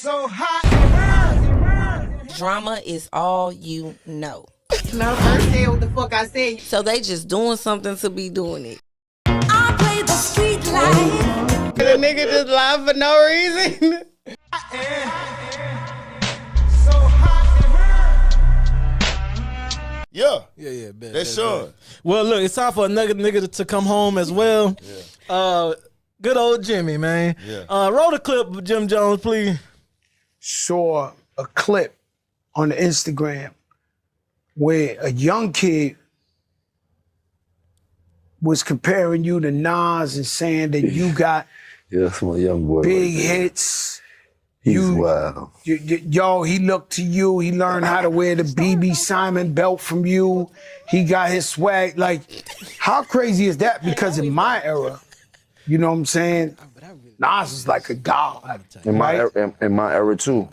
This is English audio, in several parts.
So hot. Drama is all you know. No, first say what the fuck I said. So they just doing something to be doing it. I play the street life. The nigga just lied for no reason. So hot. Yeah. Yeah, bet. That's Sean. Well, look, it's time for another nigga to come home as well. Yeah. Good old Jimmy, man. Yeah. Roll the clip of Jim Jones, please. Saw a clip on the Instagram where a young kid was comparing you to Nas and saying that you got Yeah, that's my young boy. big right there. hits. He's wild. Yo, he looked to you. He learned how to wear the BB Simon belt from you. He got his swag. Like, how crazy is that? Because in my era, you know what I'm saying? Nas is like a god. In my era too.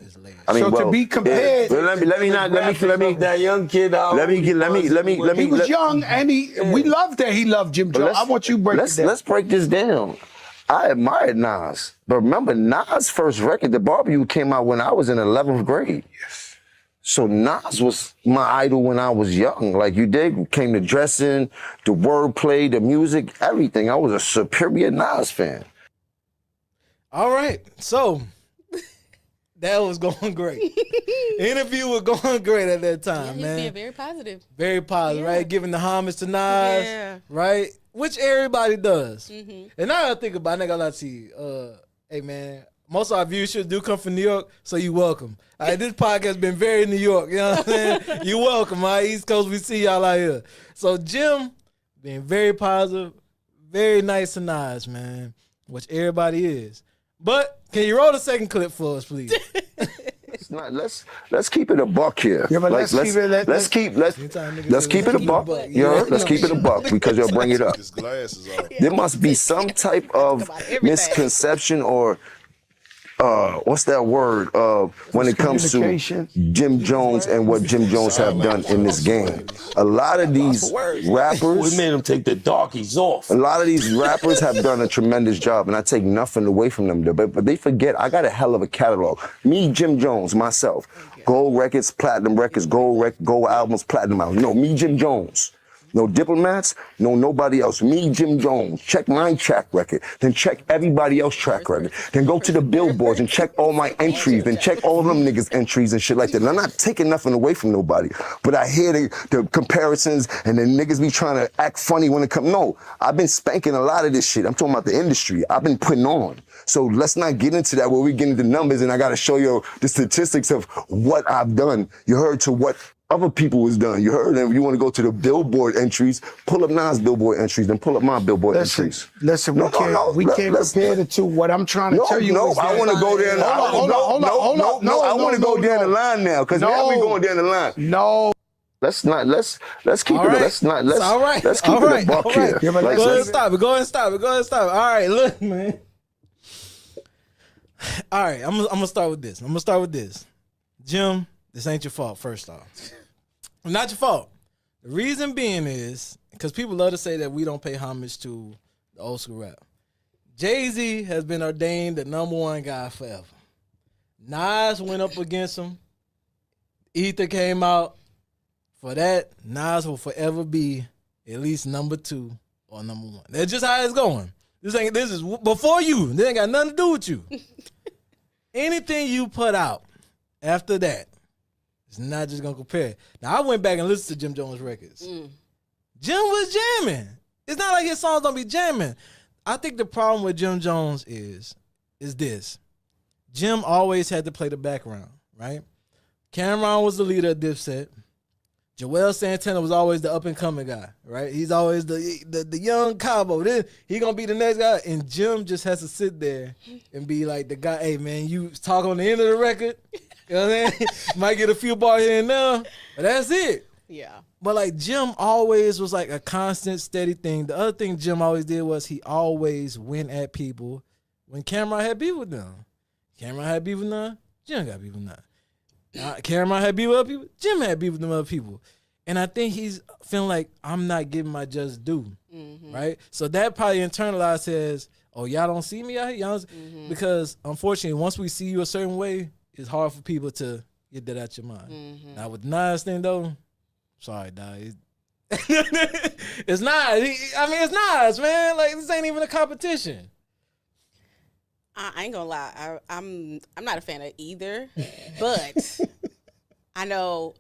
I mean, So to be compared- Well, let me that young kid out. let me He was young and we loved that he loved Jim Jones. I want you to break it down. Let's break this down. I admired Nas, but remember Nas' first record, The Barbecue, came out when I was in 11th grade. Yes. So Nas was my idol when I was young. Like you did, came to dressing, the wordplay, the music, everything. I was a superior Nas fan. All right, so that was going great. Interview was going great at that time, He's man. being very positive. Very positive, Yeah. right? Giving the homage to Nas, Yeah. right? Which everybody does. And now I think about it, I ain't gonna lie to you. Hey, man, most of our viewers should do come from New York, so you welcome. All right, this podcast been very New York, you know what I'm saying? You welcome, all right? East Coast, we see y'all out here. So Jim being very positive, very nice and nice, man, which everybody is. But can you roll the second clip for us, please? It's not. Let's keep it a buck here. Yeah, but Like, let's keep it a buck. Yeah, let's keep it a buck because you'll bring it up. His glasses on. There must be some type of misconception or what's that word when it comes to Miscommunication. Jim Jones and what Jim Jones have done in this game. A lot of these We rappers, made him take the darkies off. a lot of these rappers have done a tremendous job, and I take nothing away from them. But they forget I got a hell of a catalog. Me, Jim Jones, myself, gold records, platinum records, gold albums, platinum albums. No, me, Jim Jones. No diplomats, no nobody else. Me, Jim Jones. Check my track record, then check everybody else's track record. Then go to the billboards and check all my entries, then check all them niggas' entries and shit like that. And I'm not taking nothing away from nobody, but I hear the comparisons and the niggas be trying to act funny when it comes. No, I've been spanking a lot of this shit. I'm talking about the industry. I've been putting on. So let's not get into that where we get into numbers and I gotta show you the statistics of what I've done. You heard to what other people was done. You heard them. You want to go to the billboard entries, pull up Nas billboard entries, then pull up my billboard entries. Listen, we can't compare the two. What I'm trying to tell you is I want to go there. Hold on. I want to go down the line now because now we going down the line. No. Let's keep All it. right. Let's not. It's all right. Let's keep All it right. a buck All here. right. Yeah, but Like, Go ahead and let's- stop it. Go ahead and stop it. Go ahead and stop it. All right, look, man. All right, I'm gonna start with this. Jim, this ain't your fault, first off. Not your fault. The reason being is because people love to say that we don't pay homage to the old school rap. Jay-Z has been ordained the number one guy forever. Nas went up against him. Ether came out. For that, Nas will forever be at least number 2 or number 1. That's just how it's going. This is before you. This ain't got nothing to do with you. Anything you put out after that, it's not just gonna compare. Now I went back and listened to Jim Jones records. Jim was jamming. It's not like his songs don't be jamming. I think the problem with Jim Jones is this. Jim always had to play the background, right? Cameron was the leader of Dipset. Joel Santana was always the up and coming guy, right? He's always the young Cabo. Then he gonna be the next guy, and Jim just has to sit there and be like the guy. Hey man, you talk on the end of the record. You know what I'm saying? Might get a few bars here and there, but that's it. Yeah. But like Jim always was like a constant, steady thing. The other thing Jim always did was he always went at people when Cameron had beef with them. Cameron had beef with them. Jim got beef with them. Cameron had beef with other people. Jim had beef with them other people. And I think he's feeling like I'm not giving my just due, right? So that probably internalized says, oh, y'all don't see me out here? Y'all don't... Because unfortunately, once we see you a certain way, it's hard for people to get that out your mind. Now with the Nas thing though, sorry, dog. It's not. It's Nas, man. Like this ain't even a competition. I ain't gonna lie. I'm not a fan of either, but I know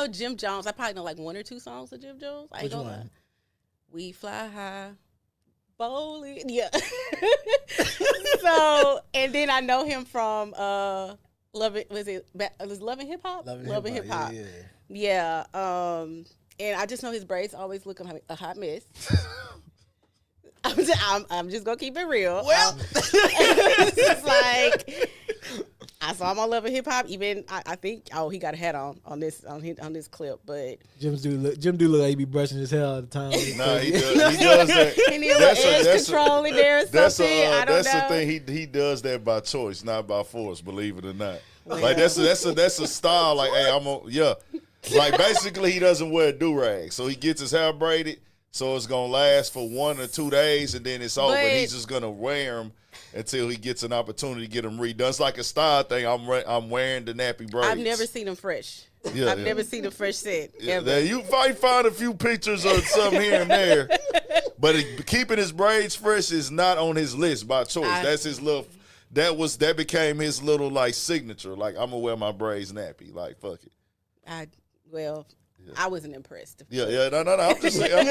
Jim Jones. I probably know like 1 or 2 songs of Jim Jones. I ain't Which gonna one? lie. We fly high, bowling. Yeah. So and then I know him from Love It. Was it Love and Hip Hop? Love and Hip Hop. Yeah. And I just know his braids always look a hot mess. I'm just gonna keep it real. Well, it's like I saw him on Love and Hip Hop. Even I think he got a hat on this clip, but Jim do look like he be brushing his hair all the time. Nah, he does that. he need a little edge control in there or something. I don't know. That's the thing. He does that by choice, not by force. Believe it or not. Like that's a style. Like hey, Like basically he doesn't wear a do-rag, so he gets his hair braided. So it's gonna last for 1 or 2 days, and then it's over. And he's just gonna wear them until he gets an opportunity to get them redone. It's like a style thing. I'm wearing the nappy braids. I've never seen him fresh. I've never seen a fresh set. Yeah, you might find a few pictures of some here and there, but keeping his braids fresh is not on his list by choice. That's his little. That became his little like signature. Like I'm gonna wear my braids nappy. Like fuck it. I wasn't impressed. No. I'm just saying.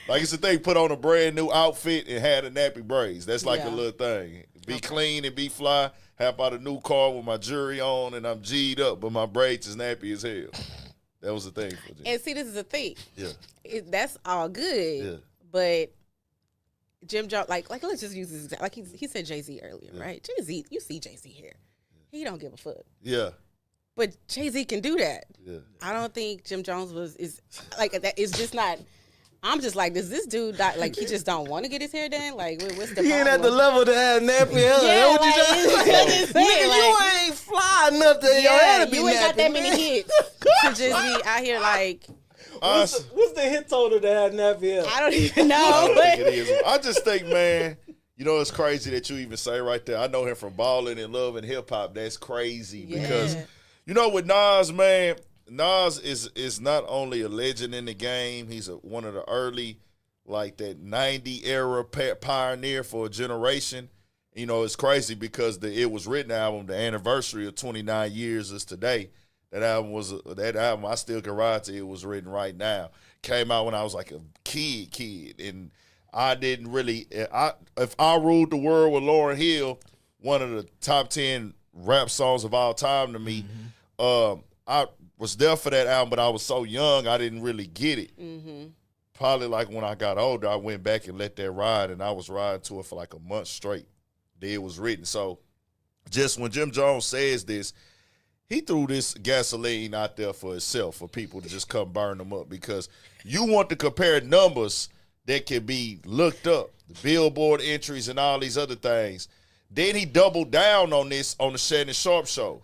Like it's a thing. Put on a brand new outfit and had a nappy braids. That's like a little thing. Be clean and be fly. Hop out a new car with my jewelry on and I'm G'd up, but my braids is nappy as hell. That was the thing for Jim. And see, this is the thing. Yeah. That's all good. Yeah. But Jim Jones, like let's just use this example. Like he said Jay-Z earlier, right? Jay-Z, you see Jay-Z here. He don't give a fuck. Yeah. But Jay-Z can do that. Yeah. I don't think Jim Jones is like that. It's just not. I'm just like, does this dude like he just don't want to get his hair done? Like, what's the problem? He ain't at the level to have nappy hair. Yeah, Nigga, you ain't fly enough to your hair to be you ain't got nappy, that man. many hits to just be out here like. What's the hit total to have nappy hair? I don't even know. I don't think it is. I just think, man, you know, it's crazy that you even say right there. I know him from Ballin' and Love and Hip Hop. That's crazy because, you know, with Nas, man, Nas is not only a legend in the game. He's one of the early, like that 90 era pioneer for a generation. You know, it's crazy because the It Was Written album, the anniversary of 29 years is today. That album I still can ride to. It Was Written right now. Came out when I was like a kid, and I didn't really. If I Ruled the World with Lauryn Hill, one of the top 10 rap songs of all time to me. I was there for that album, but I was so young I didn't really get it. Probably like when I got older, I went back and let that ride, and I was riding to it for like a month straight. It Was Written. So just when Jim Jones says this, he threw this gasoline out there for himself, for people to just come burn them up, because you want to compare numbers that can be looked up, the Billboard entries and all these other things. Then he doubled down on this on the Shannon Sharp show,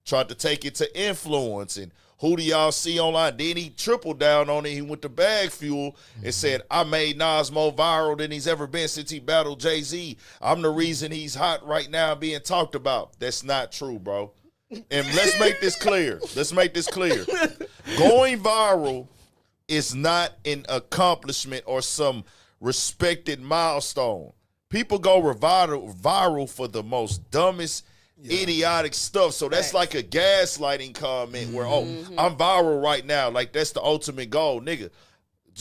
tried to take it to influence and who do y'all see online. Then he tripled down on it. He went to Bag Fuel and said, I made Nas more viral than he's ever been since he battled Jay-Z. I'm the reason he's hot right now being talked about. That's not true, bro. And let's make this clear. Going viral is not an accomplishment or some respected milestone. People go viral for the most dumbest, idiotic stuff. So that's like a gaslighting comment where, I'm viral right now. Like, that's the ultimate goal. Nigga,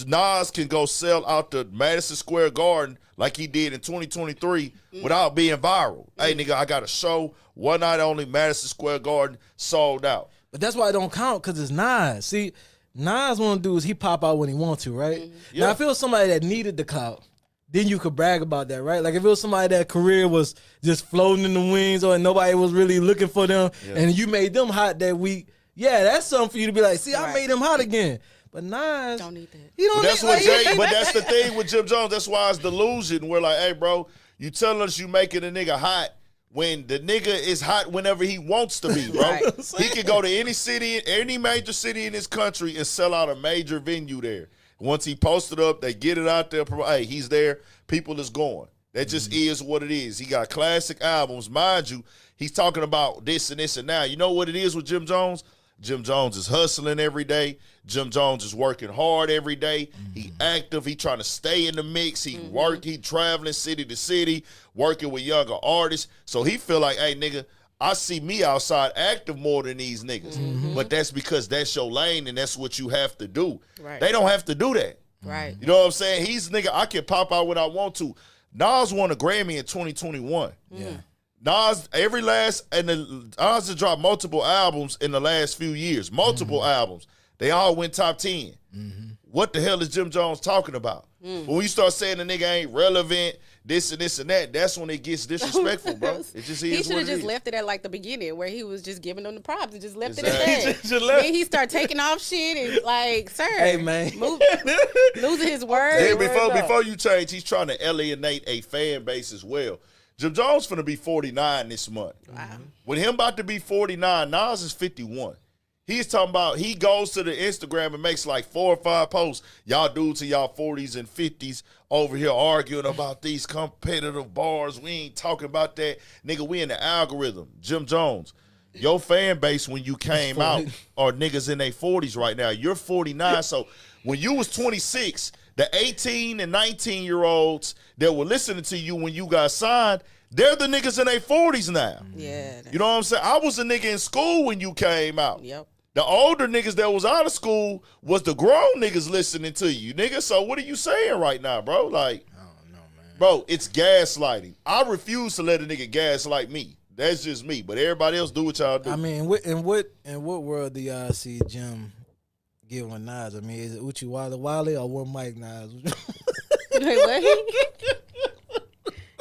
Nas can go sell out the Madison Square Garden like he did in 2023 without being viral. Hey, nigga, I got a show, one night only, Madison Square Garden, sold out. But that's why it don't count, because it's Nas. See, Nas want to do is he pop out when he want to, right? Now, if it was somebody that needed the clout, then you could brag about that, right? Like if it was somebody that career was just floating in the wings or nobody was really looking for them and you made them hot that week, that's something for you to be like, see, I made him hot again. But Nas don't need that. He don't That's need, what like, Jay, but that's the thing with Jim Jones. That's why it's delusion. We're like, hey, bro, you telling us you making a nigga hot when the nigga is hot whenever he wants to be, bro. He can go to any city, any major city in this country and sell out a major venue there. Once he posted up, they get it out there. Hey, he's there. People is going. That just is what it is. He got classic albums. Mind you, he's talking about this and this and that. You know what it is with Jim Jones? Jim Jones is hustling every day. Jim Jones is working hard every day. He active. He trying to stay in the mix. He work. He traveling city to city, working with younger artists. So he feel like, hey, nigga, I see me outside active more than these niggas. But that's because that's your lane and that's what you have to do. Right. They don't have to do that. Right. You know what I'm saying? He's nigga, I can pop out when I want to. Nas won a Grammy in 2021. Yeah. Nas Nas has dropped multiple albums in the last few years. Multiple albums. They all went top 10. What the hell is Jim Jones talking about? But when you start saying the nigga ain't relevant, this and that, that's when it gets disrespectful, bro. It just He is should what have it just is. left it at like the beginning where he was just giving them the props and just left Exactly. it at that. Just left. Then he start taking off shit and like, sir, Hey, man. losing his word. Yeah, before you change, he's trying to alienate a fan base as well. Jim Jones finna be 49 this month. Wow. With him about to be 49, Nas is 51. He's talking about he goes to the Instagram and makes like 4 or 5 posts. Y'all dudes in y'all 40s and 50s over here arguing about these competitive bars. We ain't talking about that. Nigga, we in the algorithm. Jim Jones, your fan base when you came out are niggas in their 40s right now. You're 49, so when you was 26, the 18 and 19-year-olds that were listening to you when you got signed, they're the niggas in their 40s now. Yeah. You know what I'm saying? I was a nigga in school when you came out. Yep. The older niggas that was out of school was the grown niggas listening to you, nigga. So what are you saying right now, bro? Like, I don't know, man. Bro, it's gaslighting. I refuse to let a nigga gaslight me. That's just me. But everybody else do what y'all do. I mean, in what world do y'all see Jim giving Nas? I mean, is it Uchi Wally Wally or one Mike Nas? Wait, what?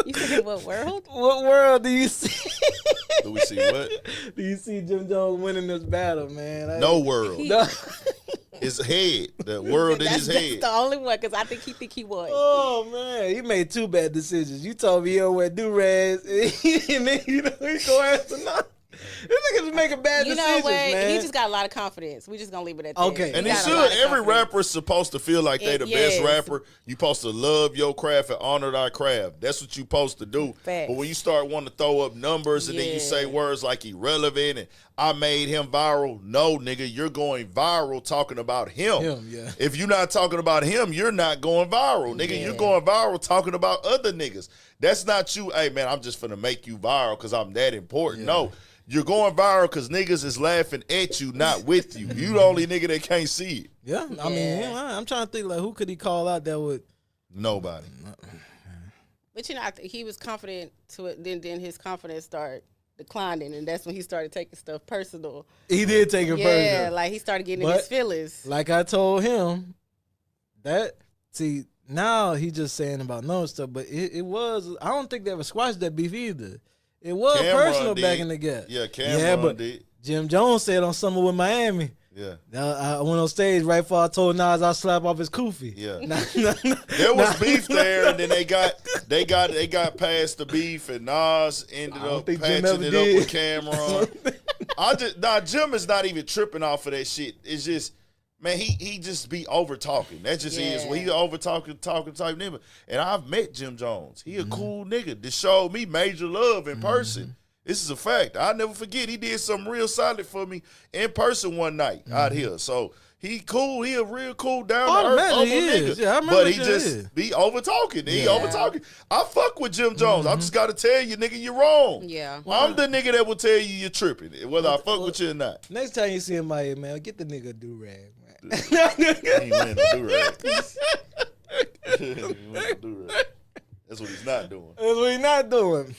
You said what world? What world do you see? Do we see what? Do you see Jim Jones winning this battle, man? No world. No. His head. The world in his That's head. the only one because I think he won. Oh man, he made 2 bad decisions. You told me he don't wear do-rags, and then he go after Nas. This nigga just making bad You know decisions, what? man. He just got a lot of confidence. We just gonna leave it at that. Okay. And he got a should. lot of Every confidence. rapper's supposed to feel like they the Yes. best rapper. You supposed to love your craft and honor thy craft. That's what you supposed to do. Facts. But when you start wanting to throw up numbers and then you say Yeah. words like irrelevant and I made him viral, no, nigga, you're going viral talking about him. Yeah. If you're not talking about him, you're not going viral. Nigga, you're going viral talking about other niggas. That's not you. Hey, man, I'm just finna make you viral because I'm that important. No. You're going viral because niggas is laughing at you, not with you. You the only nigga that can't see it. Yeah, I mean, I'm trying to think like who could he call out that would. Nobody. But you know, I think he was confident to it. Then his confidence started declining, and that's when he started taking stuff personal. He did take it Yeah, personal. like he started getting in But- his feelings. Like I told him, now he just saying about no stuff, but it was. I don't think they ever squashed that beef either. It was Cameron personal did. back in the gap. Yeah, Cameron but did. Jim Jones said on Summer with Miami. Yeah. I went on stage right before I told Nas I'll slap off his kufi. Yeah. Nah. There was beef there, and then they got past the beef, and Nas ended I don't up think Jim patching ever it did. up with Cameron. Jim is not even tripping off of that shit. It's just, man, he just be over talking. That just is. He over talking type nigga. And I've met Jim Jones. He a cool nigga. This showed me major love in person. This is a fact. I'll never forget. He did something real solid for me in person one night out here. So he cool. He a real cool, down to earth, imagine humble he is. nigga. Yeah, I remember but he Jim just is. be over talking. He over talking. I fuck with Jim Jones. I just got to tell you, nigga, you're wrong. Yeah. I'm the nigga that will tell you you're tripping, whether I fuck with you or not. Next time you see him out here, man, get the nigga a do-rag, man. He ain't wearing no do-rag. He ain't wearing no do-rag. That's what he's not doing. That's what he not doing.